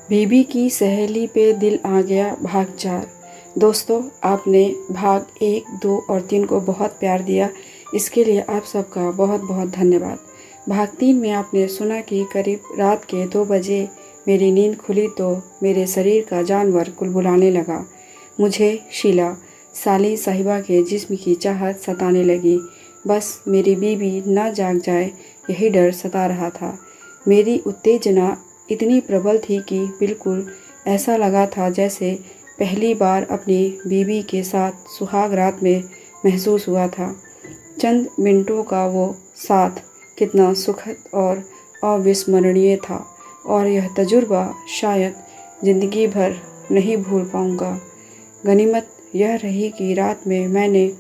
बीबी की सहेली पे दिल आ गया भाग 4। दोस्तों, आपने भाग 1, 2 और 3 को बहुत प्यार दिया, इसके लिए आप सबका बहुत बहुत धन्यवाद। भाग 3 में आपने सुना कि करीब रात के 2 बजे मेरी नींद खुली तो मेरे शरीर का जानवर कुलबुलाने लगा। मुझे शीला साली साहिबा के जिस्म की चाहत सताने लगी। बस मेरी बीबी न जाग जाए, यही डर सता रहा था। मेरी उत्तेजना इतनी प्रबल थी कि बिल्कुल ऐसा लगा था जैसे पहली बार अपनी बीबी के साथ सुहाग रात में महसूस हुआ था। चंद मिनटों का वो साथ कितना सुखद और अविस्मरणीय था, और यह तजुर्बा शायद ज़िंदगी भर नहीं भूल पाऊँगा। गनीमत यह रही कि रात में मैंने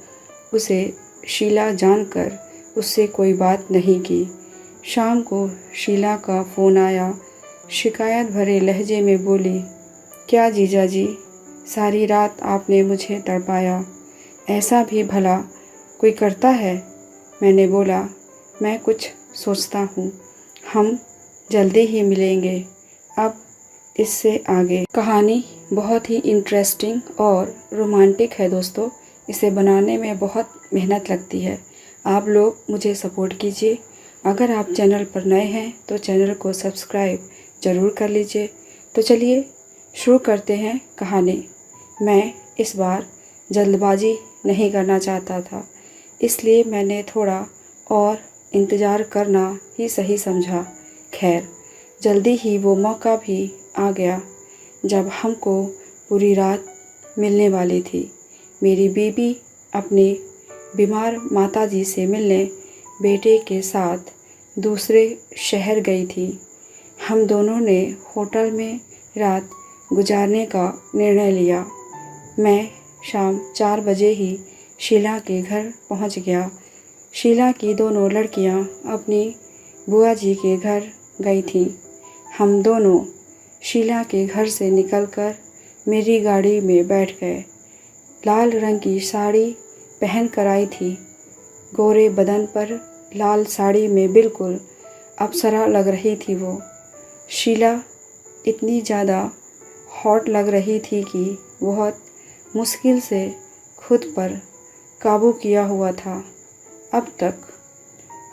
उसे शीला जानकर उससे कोई बात नहीं की। शाम को शीला का फ़ोन आया। शिकायत भरे लहजे में बोली, क्या जीजा जी, सारी रात आपने मुझे तड़पाया, ऐसा भी भला कोई करता है? मैंने बोला, मैं कुछ सोचता हूँ, हम जल्दी ही मिलेंगे। अब इससे आगे कहानी बहुत ही इंटरेस्टिंग और रोमांटिक है दोस्तों। इसे बनाने में बहुत मेहनत लगती है। आप लोग मुझे सपोर्ट कीजिए। अगर आप चैनल पर नए हैं तो चैनल को सब्सक्राइब ज़रूर कर लीजिए। तो चलिए शुरू करते हैं कहानी। मैं इस बार जल्दबाजी नहीं करना चाहता था, इसलिए मैंने थोड़ा और इंतज़ार करना ही सही समझा। खैर, जल्दी ही वो मौका भी आ गया जब हमको पूरी रात मिलने वाली थी। मेरी बीबी अपनी बीमार माताजी से मिलने बेटे के साथ दूसरे शहर गई थी। हम दोनों ने होटल में रात गुजारने का निर्णय लिया। मैं शाम 4 बजे ही शीला के घर पहुंच गया। शीला की दोनों लड़कियां अपनी बुआ जी के घर गई थीं। हम दोनों शीला के घर से निकलकर मेरी गाड़ी में बैठ गए। लाल रंग की साड़ी पहन कर आई थी। गोरे बदन पर लाल साड़ी में बिल्कुल अप्सरा लग रही थी वो। शीला इतनी ज़्यादा हॉट लग रही थी कि बहुत मुश्किल से खुद पर काबू किया हुआ था। अब तक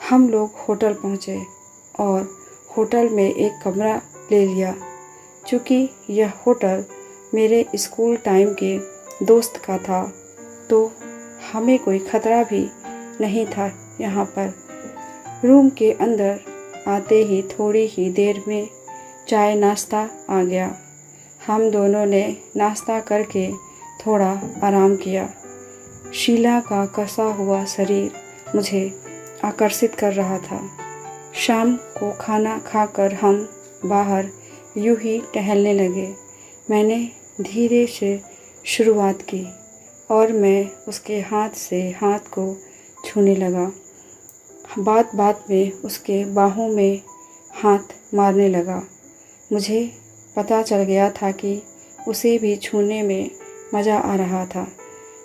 हम लोग होटल पहुँचे और होटल में एक कमरा ले लिया। चूँकि यह होटल मेरे स्कूल टाइम के दोस्त का था, तो हमें कोई ख़तरा भी नहीं था यहाँ पर। रूम के अंदर आते ही थोड़ी ही देर में चाय नाश्ता आ गया। हम दोनों ने नाश्ता करके थोड़ा आराम किया। शीला का कसा हुआ शरीर मुझे आकर्षित कर रहा था। शाम को खाना खाकर हम बाहर यूं ही टहलने लगे। मैंने धीरे से शुरुआत की और मैं उसके हाथ से हाथ को छूने लगा। बात बात में उसके बाहों में हाथ मारने लगा। मुझे पता चल गया था कि उसे भी छूने में मज़ा आ रहा था।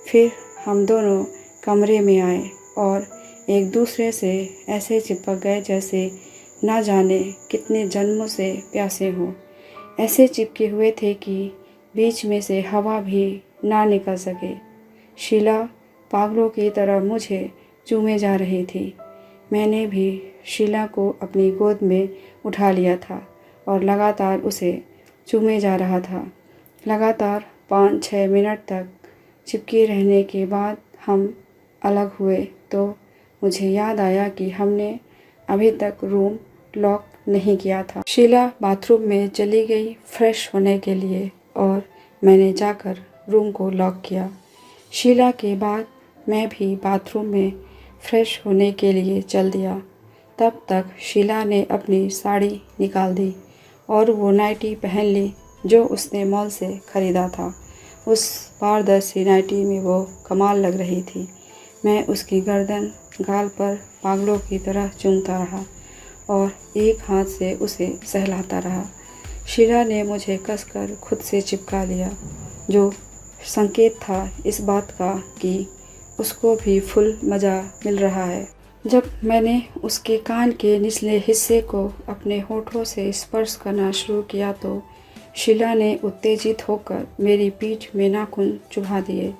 फिर हम दोनों कमरे में आए और एक दूसरे से ऐसे चिपक गए जैसे ना जाने कितने जन्मों से प्यासे हों। ऐसे चिपके हुए थे कि बीच में से हवा भी ना निकल सके। शीला पागलों की तरह मुझे चूमे जा रही थी। मैंने भी शीला को अपनी गोद में उठा लिया था और लगातार उसे चूमे जा रहा था। लगातार 5-6 मिनट तक चिपके रहने के बाद हम अलग हुए तो मुझे याद आया कि हमने अभी तक रूम लॉक नहीं किया था। शीला बाथरूम में चली गई फ्रेश होने के लिए और मैंने जाकर रूम को लॉक किया। शीला के बाद मैं भी बाथरूम में फ्रेश होने के लिए चल दिया। तब तक शीला ने अपनी साड़ी निकाल दी और वो नाइटी पहन ली जो उसने मॉल से ख़रीदा था। उस पारदर्शी नाइटी में वो कमाल लग रही थी। मैं उसकी गर्दन गाल पर पागलों की तरह चूमता रहा और एक हाथ से उसे सहलाता रहा। शीला ने मुझे कसकर खुद से चिपका लिया, जो संकेत था इस बात का कि उसको भी फुल मज़ा मिल रहा है। जब मैंने उसके कान के निचले हिस्से को अपने होठों से स्पर्श करना शुरू किया तो शीला ने उत्तेजित होकर मेरी पीठ में नाखून चुभा दिए।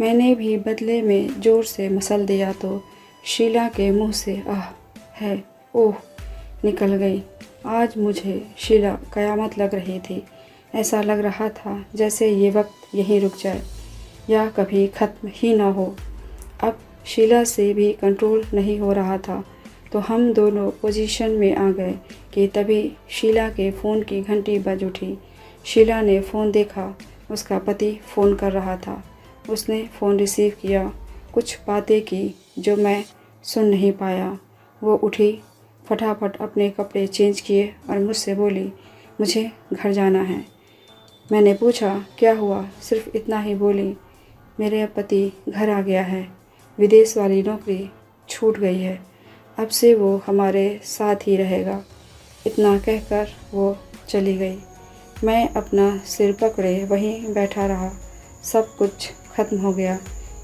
मैंने भी बदले में ज़ोर से मसल दिया तो शीला के मुंह से आह है ओह निकल गई। आज मुझे शीला कयामत लग रही थी। ऐसा लग रहा था जैसे ये वक्त यहीं रुक जाए या कभी ख़त्म ही ना हो। अब शीला से भी कंट्रोल नहीं हो रहा था तो हम दोनों पोजीशन में आ गए कि तभी शीला के फ़ोन की घंटी बज उठी। शीला ने फ़ोन देखा, उसका पति फ़ोन कर रहा था। उसने फ़ोन रिसीव किया, कुछ बातें की जो मैं सुन नहीं पाया। वो उठी, फटाफट अपने कपड़े चेंज किए और मुझसे बोली, मुझे घर जाना है। मैंने पूछा क्या हुआ? सिर्फ इतना ही बोली, मेरे पति घर आ गया है, विदेश वाली नौकरी छूट गई है, अब से वो हमारे साथ ही रहेगा। इतना कहकर वो चली गई। मैं अपना सिर पकड़े वहीं बैठा रहा। सब कुछ ख़त्म हो गया।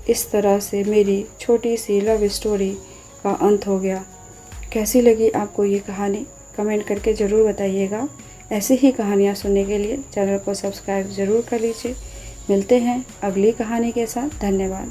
इस तरह से मेरी छोटी सी लव स्टोरी का अंत हो गया। कैसी लगी आपको ये कहानी? कमेंट करके ज़रूर बताइएगा। ऐसी ही कहानियाँ सुनने के लिए चैनल को सब्सक्राइब ज़रूर कर लीजिए। मिलते हैं अगली कहानी के साथ। धन्यवाद।